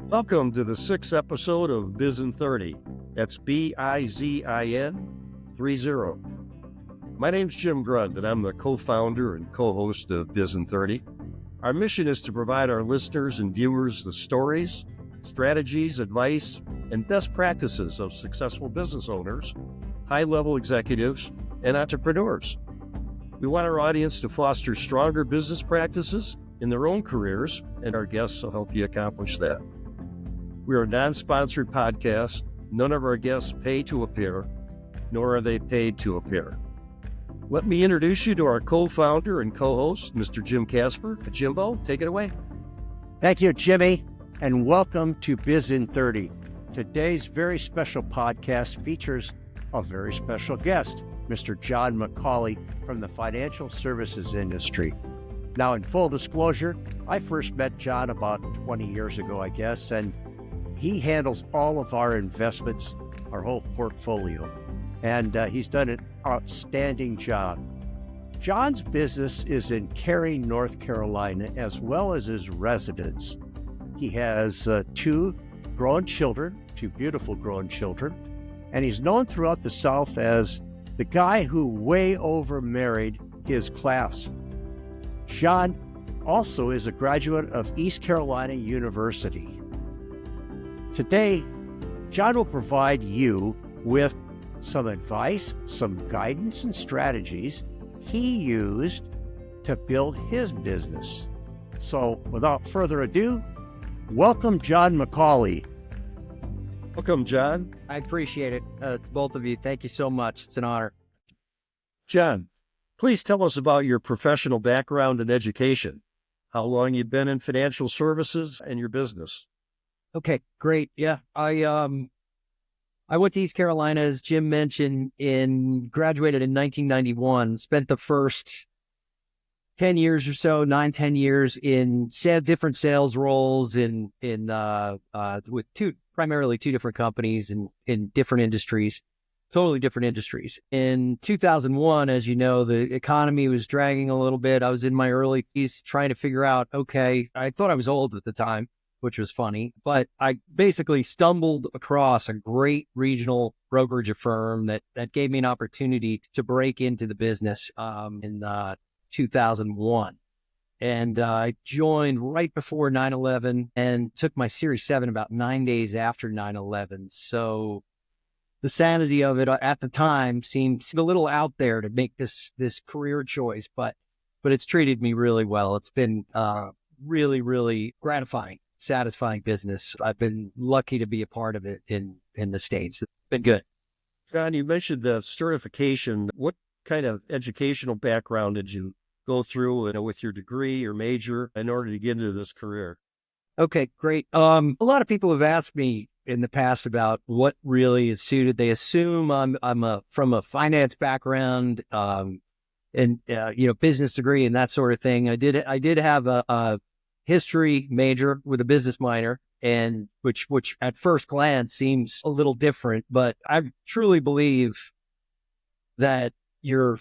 Welcome to the sixth episode of Biz in 30. That's BIZIN 30. My name's Jim Grund, and I'm the co-founder and co-host of Biz in 30. Our mission is to provide our listeners and viewers the stories, strategies, advice, and best practices of successful business owners, high-level executives, and entrepreneurs. We want our audience to foster stronger business practices in their own careers, and our guests will help you accomplish that. We are a non-sponsored podcast. None of our guests pay to appear, nor are they paid to appear. Let me introduce you to our co-founder and co-host, Mr. Jim Casper. Jimbo, take it away. Thank you, Jimmy, and welcome to Biz in 30. Today's very special podcast features a very special guest, Mr. John McAulay from the financial services industry. Now, in full disclosure, I first met John about 20 years ago, I guess, and he handles all of our investments, our whole portfolio, and he's done an outstanding job. John's business is in Cary, North Carolina, as well as his residence. He has two beautiful grown children, and he's known throughout the South as the guy who way over married his class. John also is a graduate of East Carolina University. Today, John will provide you with some advice, some guidance and strategies he used to build his business. So without further ado, welcome John McAulay. Welcome, John. I appreciate it, to both of you. Thank you so much. It's an honor. John, please tell us about your professional background and education, how long you've been in financial services, and your business. Okay, great. Yeah, I went to East Carolina, as Jim mentioned, graduated in 1991, spent the first 10 years or so, 10 years in different sales roles with primarily two different companies in different industries, totally different industries. In 2001, as you know, the economy was dragging a little bit. I was in my early 30s trying to figure out, okay, I thought I was old at the time, which was funny, but I basically stumbled across a great regional brokerage firm that gave me an opportunity to break into the business in 2001. And I joined right before 9/11 and took my Series 7 about 9 days after 9/11. So the sanity of it at the time seemed a little out there to make this career choice, but it's treated me really well. It's been really, really gratifying, satisfying business. I've been lucky to be a part of it in the States. It's been good. John, you mentioned the certification. What kind of educational background did you go through with your degree or major in order to get into this career? Okay, great. A lot of people have asked me in the past about what really is suited. They assume I'm from a finance background, and business degree and that sort of thing. I did have a history major with a business minor, and which at first glance seems a little different, but I truly believe that you're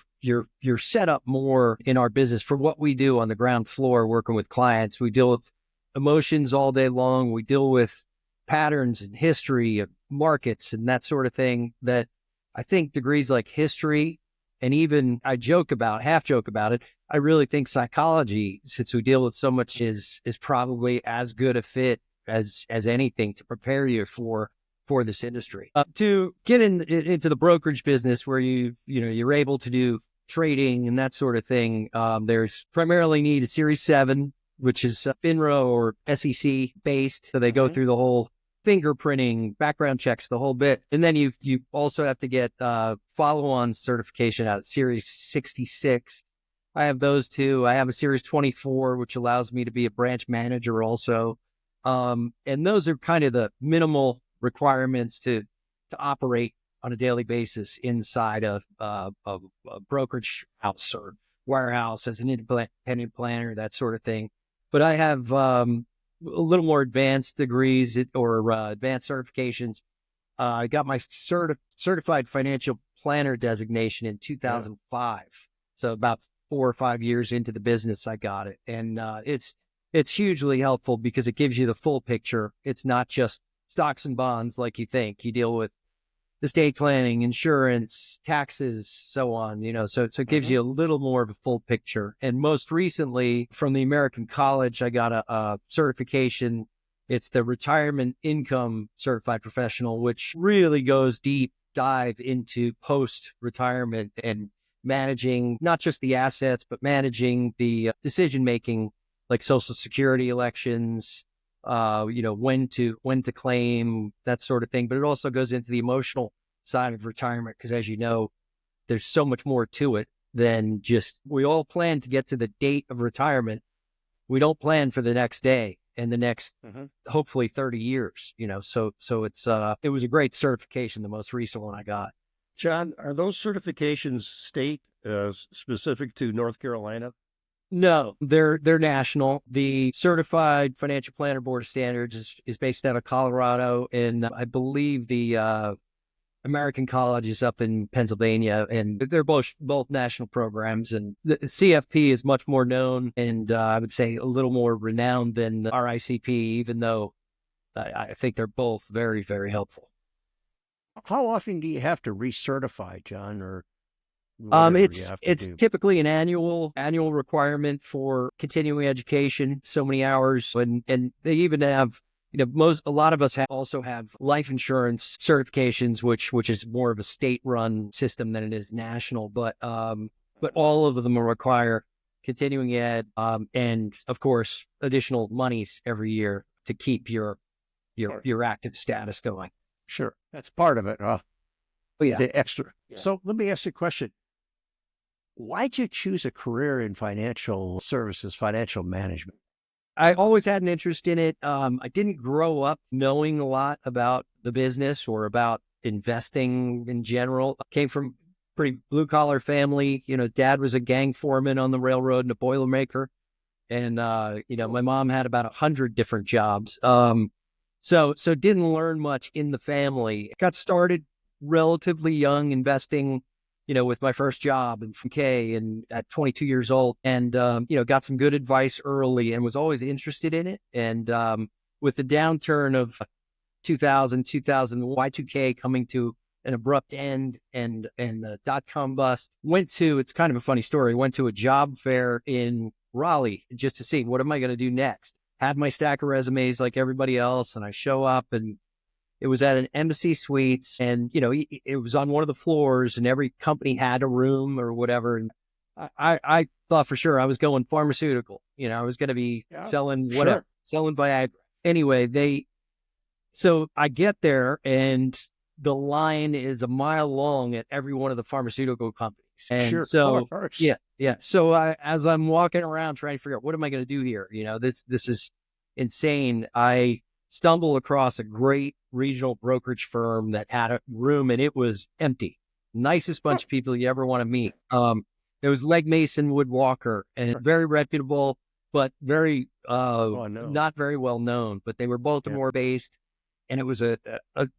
set up more in our business for what we do on the ground floor, working with clients. We deal with emotions all day long. We deal with patterns and history of markets and that sort of thing, that I think degrees like history, and even half joke about it, I really think psychology, since we deal with so much, is probably as good a fit as anything to prepare you for this industry. To get into the brokerage business, where you're able to do trading and that sort of thing, there's primarily need a Series 7, which is FINRA or SEC based. So they go through the whole fingerprinting, background checks, the whole bit. And then you also have to get follow-on certification out of Series 66. I have those two. I have a Series 24, which allows me to be a branch manager also. And those are kind of the minimal requirements to operate on a daily basis inside of a brokerage house or warehouse as an independent planner, that sort of thing. But I have a little more advanced degrees or advanced certifications. I got my certified financial planner designation in 2005. So about 4 or 5 years into the business, I got it. And it's it's hugely helpful because it gives you the full picture. It's not just stocks and bonds like you think. You deal with estate planning, insurance, taxes, so on, so it gives you a little more of a full picture. And most recently from the American College, I got a certification. It's the Retirement Income Certified Professional, which really goes deep dive into post-retirement and managing not just the assets, but managing the decision-making, like Social Security elections, when to claim, that sort of thing. But it also goes into the emotional side of retirement because, as you know, there's so much more to it than just, we all plan to get to the date of retirement. We don't plan for the next day and the next, hopefully 30 years, so it was a great certification, the most recent one I got. John, are those certifications state specific to North Carolina? No, they're national. The Certified Financial Planner Board of Standards is based out of Colorado, and I believe the American College is up in Pennsylvania, and they're both national programs. And the CFP is much more known, and I would say a little more renowned than the RICP, even though I think they're both very, very helpful. How often do you have to recertify, John, or it's typically an annual requirement for continuing education, so many hours, and they even have, a lot of us also have life insurance certifications, which is more of a state-run system than it is national, but all of them require continuing ed, and of course additional monies every year to keep your active status going. Sure, that's part of it, huh? Oh, yeah. The extra. Yeah. So let me ask you a question. Why'd you choose a career in financial services, financial management? I always had an interest in it. I didn't grow up knowing a lot about the business or about investing in general. I came from a pretty blue-collar family. Dad was a gang foreman on the railroad and a Boilermaker. And, my mom had about 100 different jobs. So didn't learn much in the family. Got started relatively young investing, with my first job in K and at 22 years old, and, got some good advice early and was always interested in it. And with the downturn of 2000, Y2K coming to an abrupt end and the dot-com bust, it's kind of a funny story, went to a job fair in Raleigh just to see what am I going to do next. Had my stack of resumes like everybody else, and I show up, and it was at an Embassy Suites, and, it was on one of the floors, and every company had a room or whatever. And I thought for sure I was going pharmaceutical. I was going to be selling whatever, selling Viagra. Anyway, so I get there, and the line is a mile long at every one of the pharmaceutical companies. And so, yeah. So as I'm walking around trying to figure out what am I going to do here, this is insane. I stumble across a great regional brokerage firm that had a room, and it was empty. Nicest bunch of people you ever want to meet. It was Legg Mason Wood Walker, and very reputable, but very not very well known. But they were Baltimore based, and it was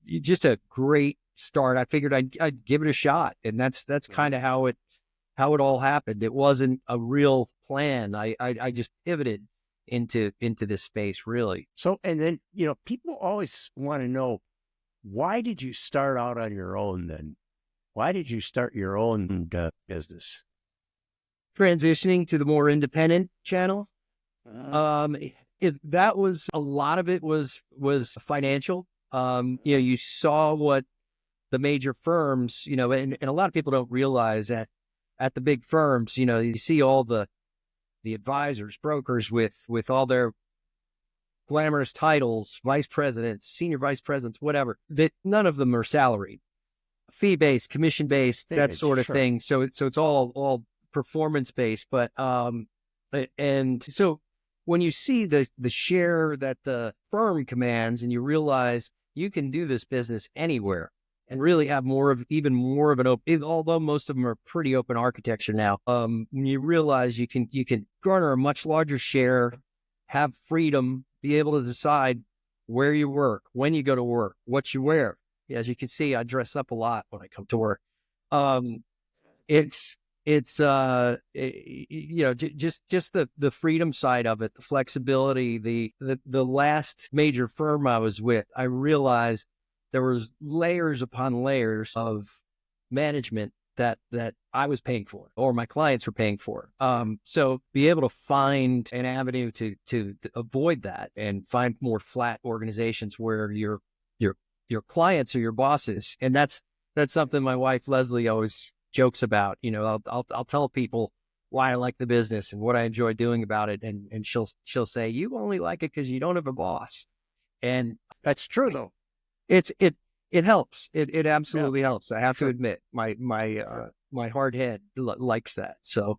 just a great start. I figured I'd give it a shot, and that's kind of how it all happened. It wasn't a real plan. I just pivoted into this space, really. So, and then, people always want to know, why did you start out on your own then? Why did you start your own business? Transitioning to the more independent channel. That was, a lot of it was financial. You saw what the major firms, and a lot of people don't realize that at the big firms, you see all the advisors, brokers with all their glamorous titles, vice presidents, senior vice presidents, whatever, that none of them are salaried, fee-based, commission-based, that sort of thing. So it's all performance-based. But, and so when you see the share that the firm commands, and you realize you can do this business anywhere and really have even more of an open, although most of them are pretty open architecture now. When you realize you can garner a much larger share, have freedom, be able to decide where you work, when you go to work, what you wear. As you can see, I dress up a lot when I come to work. It's it's just the freedom side of it, the flexibility. The last major firm I was with, I realized there was layers upon layers of management that I was paying for, or my clients were paying for. So be able to find an avenue to avoid that and find more flat organizations where your clients are your bosses. And that's something my wife Leslie always jokes about. I'll tell people why I like the business and what I enjoy doing about it, and she'll say, you only like it because you don't have a boss. And That's true, though. it helps. It absolutely helps. I have Sure. to admit, my hard head likes that. So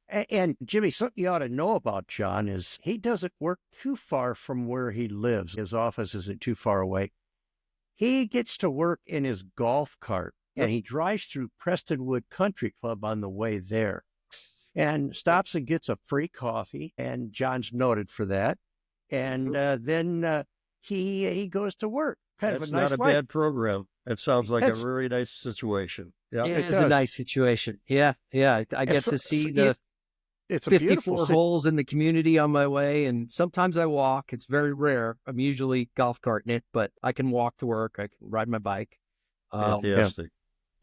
And Jimmy, something you ought to know about John is he doesn't work too far from where he lives. His office isn't too far away. He gets to work in his golf cart, and he drives through Prestonwood Country Club on the way there and stops and gets a free coffee. And John's noted for that. And then he goes to work. Kind That's of a nice not a life. bad program. That sounds like That's- a very nice situation. Yeah. it it is a does. nice situation. Yeah. I get so- to see so the It's a beautiful 54 holes in the community on my way, and sometimes I walk. It's very rare. I'm usually golf carting it, but I can walk to work. I can ride my bike. Fantastic.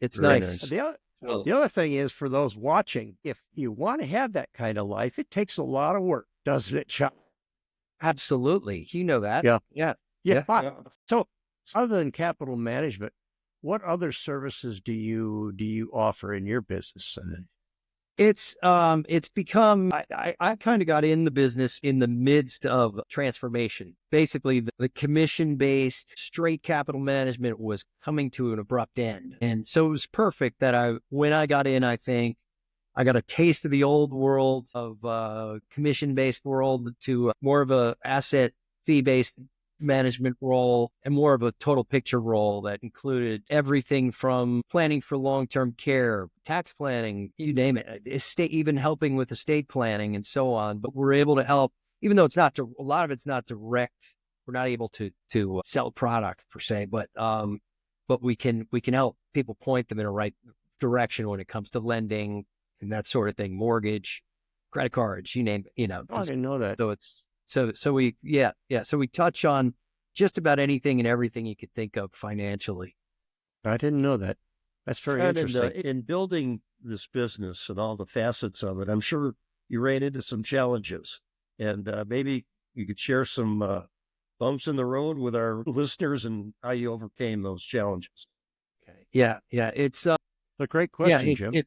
It's Very nice. nice. The other thing is, for those watching, if you want to have that kind of life, it takes a lot of work, doesn't it, Chuck? Absolutely. You know that. Yeah. Yeah. Yeah. Yeah. So, other than capital management, what other services do you offer in your business? It's become, I kind of got in the business in the midst of transformation. Basically, the commission-based straight capital management was coming to an abrupt end. And so it was perfect that when I got in, I think I got a taste of the old world of commission-based world to more of a asset fee-based management role and more of a total picture role that included everything from planning for long-term care, tax planning, you name it, estate, even helping with estate planning and so on. But we're able to help, even though a lot of it's not direct. We're not able to sell product per se, but we can help people point them in a right direction when it comes to lending and that sort of thing, mortgage, credit cards, you name it, Oh, I didn't know that. so it's so we touch on just about anything and everything you could think of financially. I didn't know that. That's very And interesting. in building this business and all the facets of it, I'm sure you ran into some challenges, and maybe you could share some bumps in the road with our listeners and how you overcame those challenges. Yeah, it's a great question, Jim.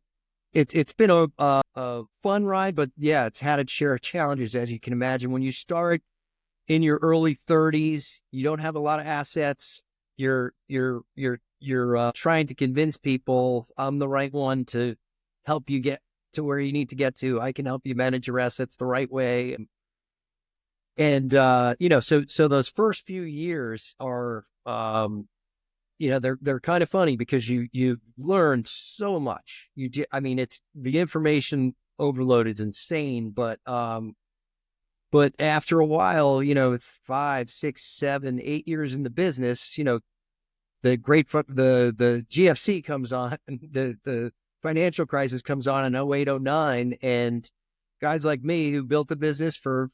It's been a fun ride, but yeah, it's had its share of challenges, as you can imagine. When you start in your early 30s, you don't have a lot of assets. You're trying to convince people I'm the right one to help you get to where you need to get to. I can help you manage your assets the right way. And so those first few years are they're kind of funny because you learn so much. It's the information overload is insane, but after a while, 5, 6, 7, 8 years in the business, the GFC comes on, the financial crisis comes on in 08, 09, and guys like me who built a business for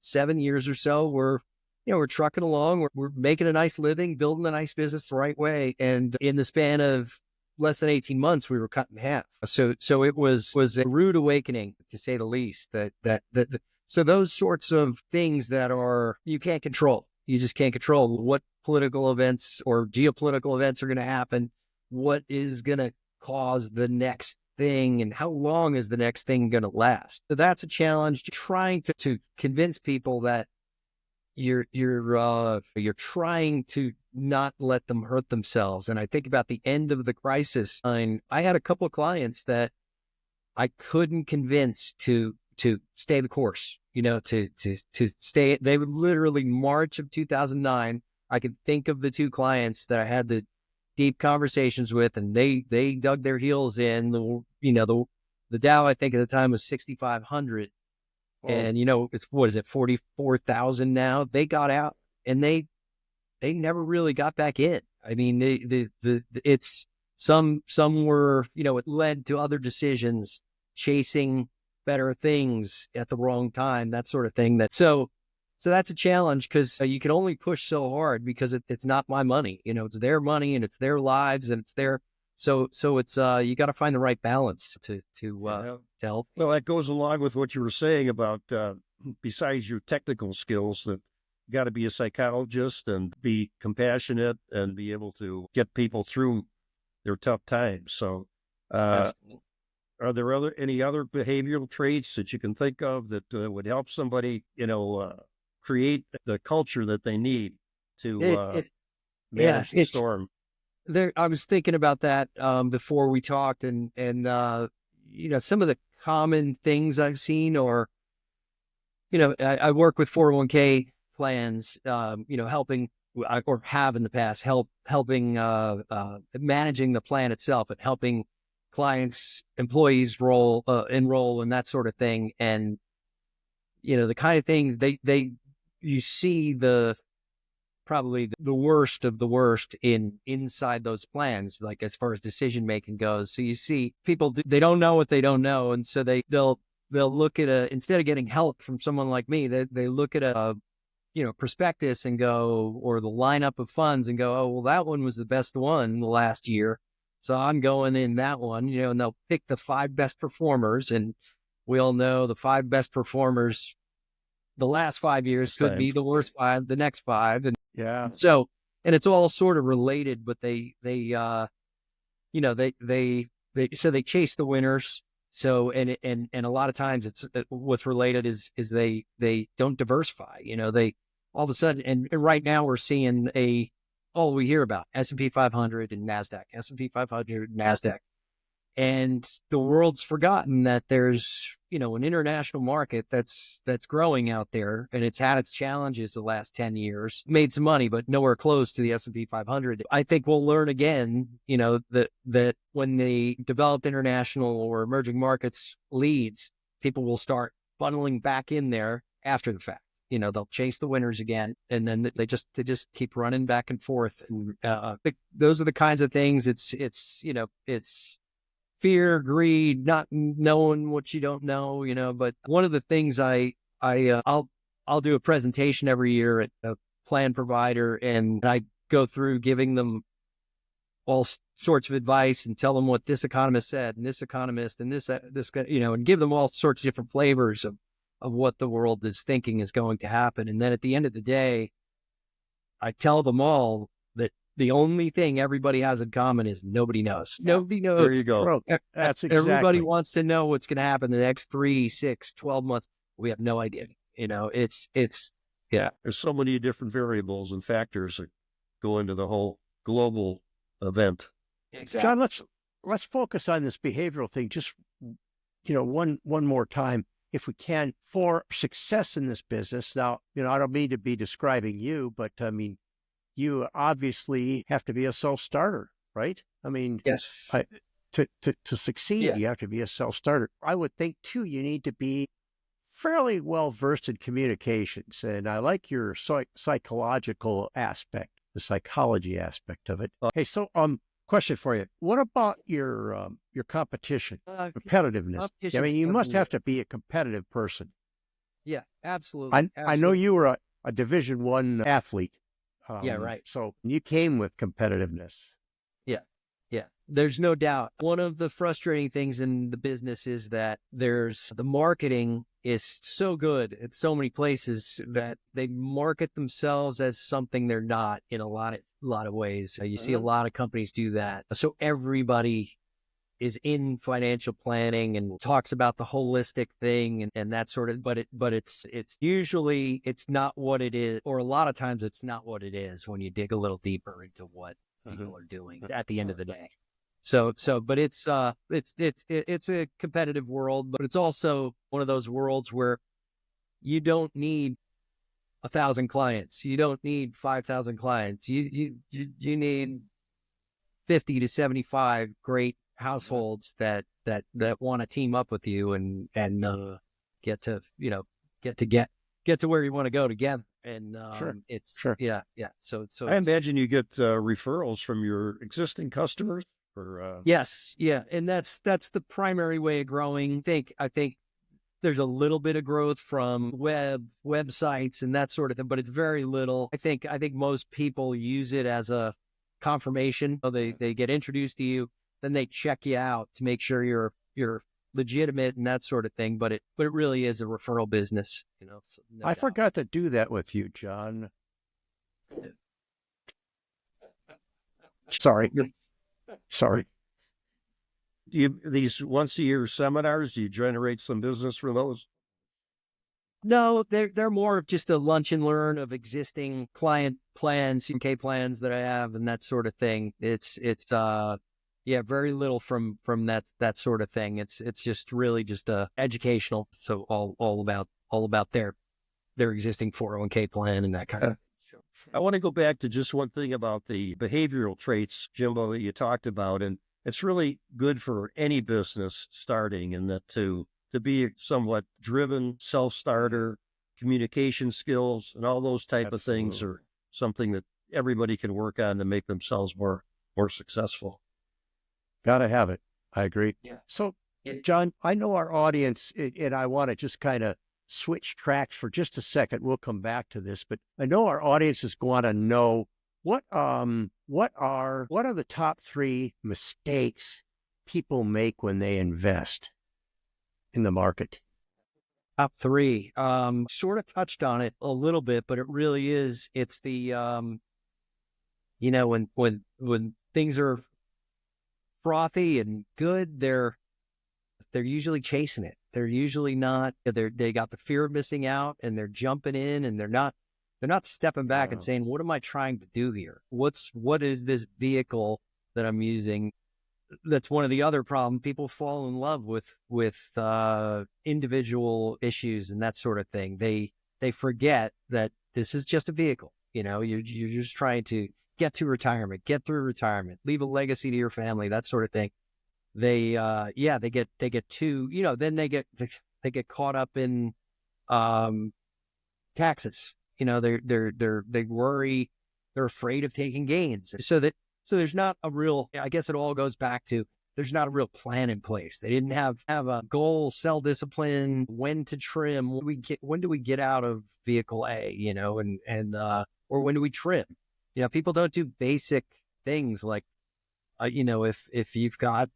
7 years or so, we're trucking along, we're making a nice living, building a nice business the right way. And in the span of less than 18 months, we were cut in half. So it was a rude awakening, to say the least, so those sorts of things that you can't control. You just can't control what political events or geopolitical events are going to happen, what is going to cause the next thing, and how long is the next thing going to last. So that's a challenge, trying to convince people that you're trying to not let them hurt themselves. And I think about the end of the crisis, I had a couple of clients that I couldn't convince to stay the course, to stay. They would literally March of 2009. I could think of the two clients that I had the deep conversations with, and they dug their heels in. The Dow, I think at the time, was 6,500. And it's, what is it, 44,000 now? They got out and they never really got back in. I mean, it's Some were, it led to other decisions, chasing better things at the wrong time, that sort of thing. So that's a challenge because you can only push so hard because it's not my money. It's their money and it's their lives and it's their. So it's you got to find the right balance to help. Well, that goes along with what you were saying about besides your technical skills, that you got to be a psychologist and be compassionate and be able to get people through their tough times. So, are there any other behavioral traits that you can think of that would help somebody, create the culture that they need to manage the storm? I was thinking about that before we talked, and some of the common things I've seen, or I work with 401k plans, helping, or have in the past helping managing the plan itself and helping clients, employees enroll and that sort of thing, and the kind of things you see probably the worst of the worst inside those plans, like as far as decision making goes. So you see people, they don't know what they don't know, and so they'll look at instead of getting help from someone like me, they look at a prospectus and go, or the lineup of funds and go, oh, well, that one was the best one the last year, so I'm going in that one, and they'll pick the 5 best performers, and we all know the 5 best performers the last 5 years could be the worst 5 the next 5. And yeah, so, and it's all sort of related, but they chase the winners. So, and a lot of times it's what's related is they don't diversify, they all of a sudden, and right now we're seeing all we hear about S&P 500 and NASDAQ, S&P 500, NASDAQ. And the world's forgotten that there's, an international market that's growing out there, and it's had its challenges the last 10 years, made some money, but nowhere close to the S&P 500. I think we'll learn again, that when the developed international or emerging markets leads, people will start funneling back in there after the fact. They'll chase the winners again, and then they just keep running back and forth. And those are the kinds of things. It's fear, greed, not knowing what you don't know, but one of the things I'll do a presentation every year at a plan provider, and I go through giving them all sorts of advice and tell them what this economist said and this economist and this, and give them all sorts of different flavors of what the world is thinking is going to happen. And then at the end of the day, I tell them all that the only thing everybody has in common is nobody knows. Nobody knows. There you go. That's exactly. Everybody wants to know what's going to happen in the next 3, 6, 12 months. We have no idea. It's yeah. There's so many different variables and factors that go into the whole global event. Exactly. John, let's focus on this behavioral thing just, one more time, if we can, for success in this business. Now, I don't mean to be describing you, but I mean, you obviously have to be a self-starter, right? I mean, yes. To succeed, You have to be a self-starter. I would think, too, you need to be fairly well-versed in communications. And I like your psychological aspect, the psychology aspect of it. Hey, so question for you. What about your competition, competitiveness? I mean, you must have to be a competitive person. Yeah, absolutely. I know you were a Division I athlete. Yeah, right. So you came with competitiveness. Yeah, there's no doubt. One of the frustrating things in the business is that the marketing is so good at so many places that they market themselves as something they're not in a lot of ways. You see a lot of companies do that. So everybody is in financial planning and talks about the holistic thing and that sort of, but it's usually it's not what it is, or a lot of times it's not what it is when you dig a little deeper into what people are doing at the end of the day. So, but it's a competitive world, but it's also one of those worlds where you don't need 1,000 clients. You don't need 5,000 clients. You need 50 to 75 great households that want to team up with you and get to where you want to go together. And Sure. Yeah. So I imagine you get referrals from your existing customers. for Yes, yeah, and that's the primary way of growing. I think there's a little bit of growth from websites and that sort of thing, but it's very little. I think most people use it as a confirmation. So they get introduced to you, then they check you out to make sure you're legitimate and that sort of thing. But it really is a referral business, So no I doubt. forgot to do that with you, John. Sorry. Sorry. these once a year seminars. Do you generate some business from those? No, they're more of just a lunch and learn of existing client plans, UK plans that I have, and that sort of thing. It's yeah, very little from that sort of thing. It's just really just educational. So all about their existing 401k plan and that kind of. I want to go back to just one thing about the behavioral traits, Jimbo, that you talked about, and it's really good for any business starting, and that to be somewhat driven, self-starter, communication skills, and all those type of things are something that everybody can work on to make themselves more successful. Gotta have it. I agree. Yeah. So, John, I know our audience, and I want to just kind of switch tracks for just a second. We'll come back to this, but I know our audience is going to know what are the top 3 mistakes people make when they invest in the market? Top 3. Sort of touched on it a little bit, but it really is. It's the when things are frothy and good, they're usually chasing it. They're usually not. They got the fear of missing out, and they're jumping in, and they're not stepping back and saying, "What am I trying to do here? What is this vehicle that I'm using?" That's one of the other problems. People fall in love with individual issues and that sort of thing. They forget that this is just a vehicle. You're just trying to get to retirement, get through retirement, leave a legacy to your family, that sort of thing. They get too, then they get caught up in taxes. They worry, they're afraid of taking gains. So there's not a real, I guess it all goes back to, there's not a real plan in place. They didn't have a goal, sell discipline, when to trim. When do we get out of vehicle A, or when do we trim? People don't do basic things like, if you've got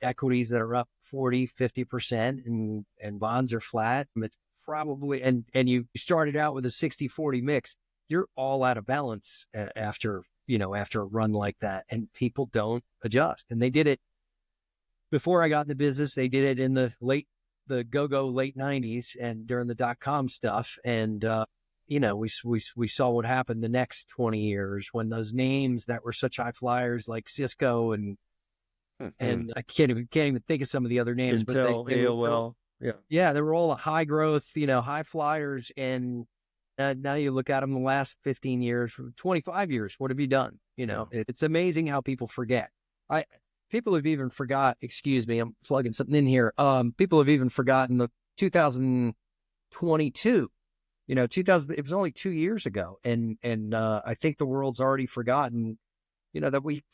equities that are up 40, 50% and bonds are flat, it's probably, and you started out with a 60-40 mix, you're all out of balance after a run like that. And people don't adjust. And they did it before I got in the business. They did it in the late 90s and during the .com stuff. And, we saw what happened the next 20 years when those names that were such high flyers like Cisco and I can't even think of some of the other names. Intel, but they AOL. Yeah, they were all high growth, high flyers. And now you look at them the last 15 years, 25 years, what have you done? It's amazing how people forget. People have even forgot, excuse me, I'm plugging something in here. People have even forgotten the 2022. It was only 2 years ago. And I think the world's already forgotten, that we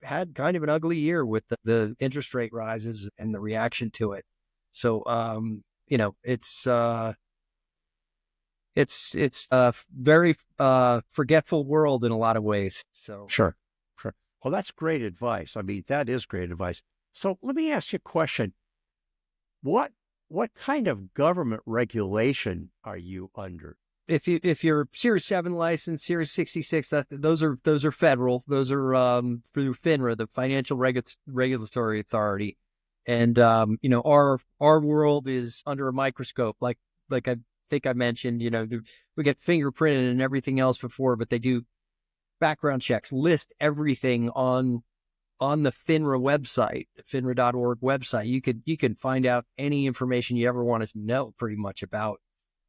had kind of an ugly year with the interest rate rises and the reaction to it. So, it's a very forgetful world in a lot of ways. So Sure. Well, that's great advice. I mean, that is great advice. So let me ask you a question. What kind of government regulation are you under? If you're Series 7 license, Series 66, those are federal. Those are through FINRA, the Financial Regulatory Authority. And our world is under a microscope. Like I think I mentioned, we get fingerprinted and everything else before, but they do background checks, list everything on the FINRA website, FINRA.org website. You can find out any information you ever want to know pretty much about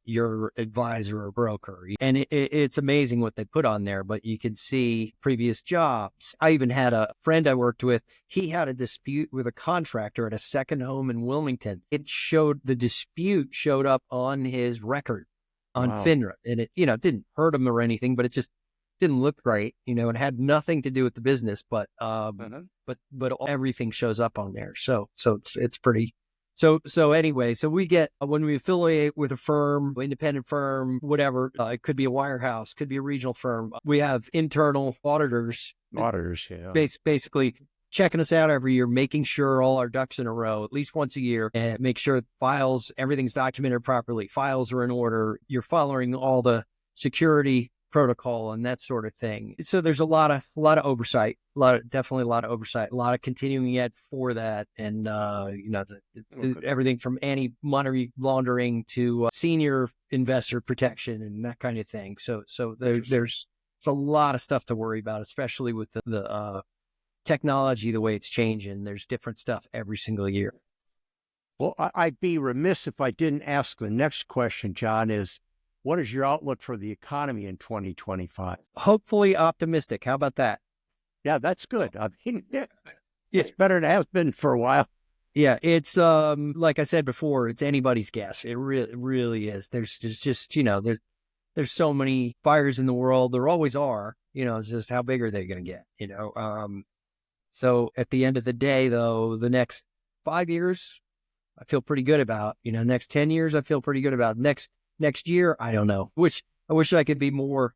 your advisor or broker. And it's amazing what they put on there, but you can see previous jobs. I even had a friend I worked with. He had a dispute with a contractor at a second home in Wilmington. The dispute showed up on his record on FINRA, and it, didn't hurt him or anything, but it just didn't look great. It had nothing to do with the business, but everything shows up on there. So it's pretty. So anyway, so we get, when we affiliate with a firm, independent firm, whatever, it could be a wirehouse, could be a regional firm. We have internal auditors. Yeah. Basically checking us out every year, making sure all our ducks in a row, at least once a year, and make sure files, everything's documented properly. Files are in order. You're following all the security protocol and that sort of thing. So there's a lot of oversight, definitely a lot of oversight, a lot of continuing ed for that. And, everything from anti-money laundering to senior investor protection and that kind of thing. So there's a lot of stuff to worry about, especially with the technology, the way it's changing. There's different stuff every single year. Well, I'd be remiss if I didn't ask the next question, John, is what is your outlook for the economy in 2025? Hopefully optimistic. How about that? Yeah, that's good. I mean, it's better than it has been for a while. Yeah, it's like I said before, it's anybody's guess. It really is. There's just there's so many fires in the world. There always are. It's just how big are they going to get? So at the end of the day, though, the next 5 years, I feel pretty good about. Next 10 years, I feel pretty good about. Next year, I don't know. I wish I could be more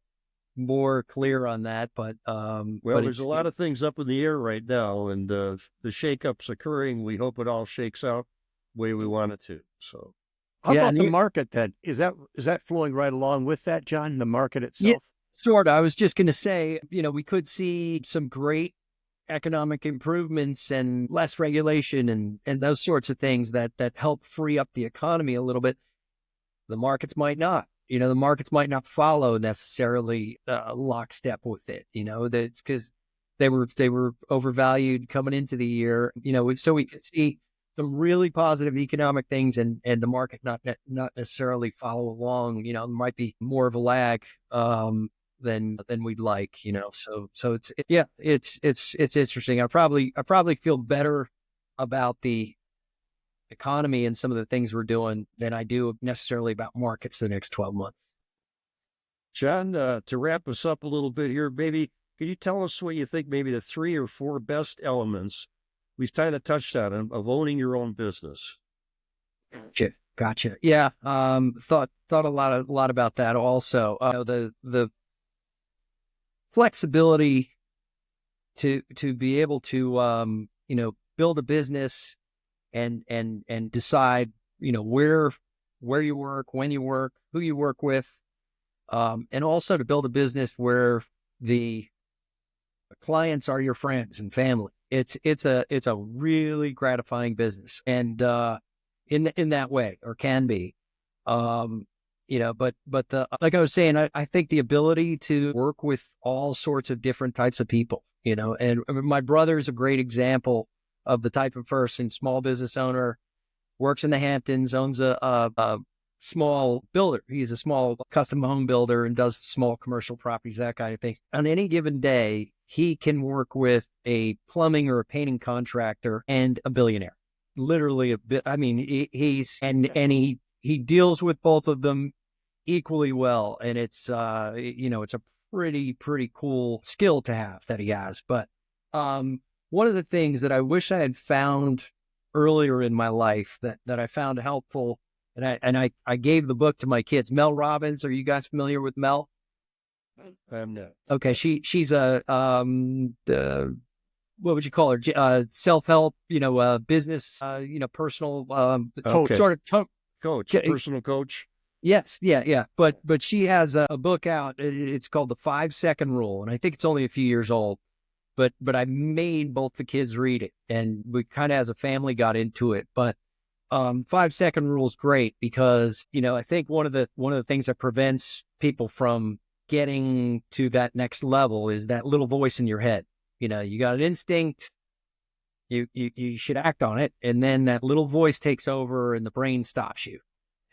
clear on that, but there's a lot of things up in the air right now, and the shakeup's occurring. We hope it all shakes out the way we want it to. So, how about the market then? Is that flowing right along with that, John? The market itself? Yeah, sort of. I was just going to say, we could see some great economic improvements and less regulation and those sorts of things that help free up the economy a little bit. The markets might not. The markets might not follow necessarily lockstep with it. That's because they were overvalued coming into the year. So we could see some really positive economic things, and the market not necessarily follow along. There might be more of a lag than we'd like. So it's interesting. I probably feel better about the economy and some of the things we're doing than I do necessarily about markets the next 12 months. John, to wrap us up a little bit here, maybe can you tell us what you think maybe the 3 or 4 best elements we've kind of touched on them of owning your own business? Gotcha. Yeah. Thought a lot about that also. The flexibility to be able to build a business and decide, where you work, when you work, who you work with, and also to build a business where the clients are your friends and family. It's a really gratifying business, and in that way, or can be, but like I was saying, I think the ability to work with all sorts of different types of people, and my brother is a great example of the type of person, small business owner, works in the Hamptons, owns a small builder. He's a small custom home builder and does small commercial properties, that kind of thing. On any given day, he can work with a plumbing or a painting contractor and a billionaire. Literally a bit. I mean, he deals with both of them equally well, and it's it's a pretty cool skill to have that he has. But one of the things that I wish I had found earlier in my life that I found helpful, and I gave the book to my kids. Mel Robbins, are you guys familiar with Mel? I'm not. Okay, she's a what would you call her? Self-help, business, personal Okay. sort of Coach, personal coach. Yes, yeah. But she has a book out. It's called The 5-Second Rule, and I think it's only a few years old. But I made both the kids read it, and we kind of as a family got into it. But 5-second rule is great because I think one of the things that prevents people from getting to that next level is that little voice in your head. You got an instinct, you should act on it, and then that little voice takes over, and the brain stops you,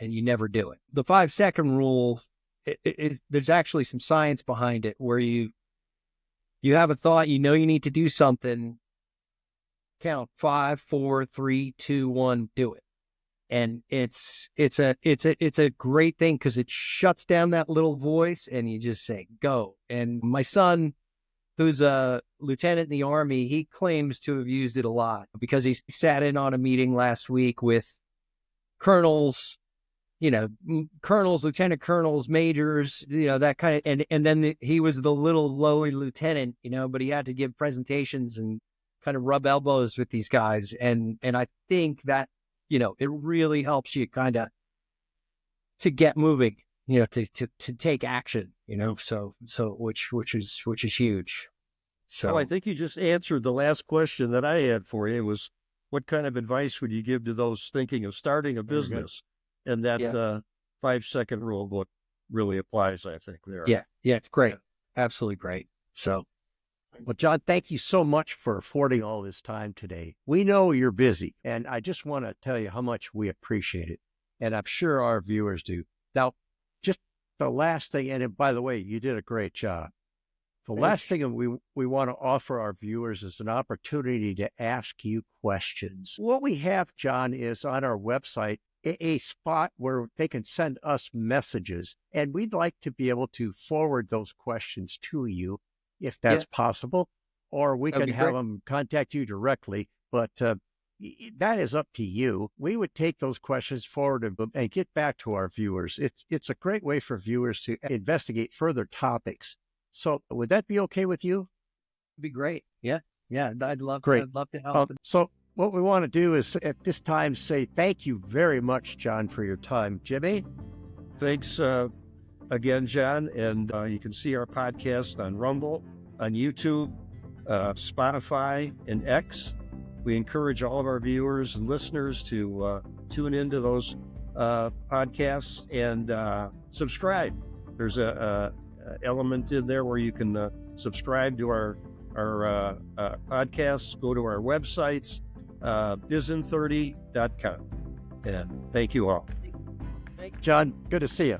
and you never do it. The 5-second rule, there's actually some science behind it, where you have a thought, you need to do something, count 5, 4, 3, 2, 1, do it. And it's a great thing because it shuts down that little voice and you just say, go. And my son, who's a lieutenant in the Army, he claims to have used it a lot because he sat in on a meeting last week with colonels, colonels, lieutenant colonels, majors, that kind of, and then he was the little lowly lieutenant, but he had to give presentations and kind of rub elbows with these guys. And I think that, it really helps you kind of to get moving, to take action, so which is huge. So Well, I think you just answered the last question that I had for you. Was what kind of advice would you give to those thinking of starting a business? And that 5-second rule book really applies, I think, there. Yeah, it's great. Absolutely great. So, well, John, thank you so much for affording all this time today. We know you're busy, and I just want to tell you how much we appreciate it. And I'm sure our viewers do. Now, just the last thing, and by the way, you did a great job. The last thing we want to offer our viewers is an opportunity to ask you questions. What we have, John, is on our website, a spot where they can send us messages, and we'd like to be able to forward those questions to you if that's possible, or we can have them contact you directly, but that is up to you. We would take those questions forward and get back to our viewers. It's a great way for viewers to investigate further topics. So would that be okay with you? It'd be great. Yeah, I'd love to help. So what we want to do is at this time say thank you very much, John, for your time. Jimmy? Thanks again, John. And you can see our podcast on Rumble, on YouTube, Spotify, and X. We encourage all of our viewers and listeners to tune into those podcasts and subscribe. There's a element in there where you can subscribe to our podcasts. Go to our websites, bizin30.com. And thank you all. John, good to see you.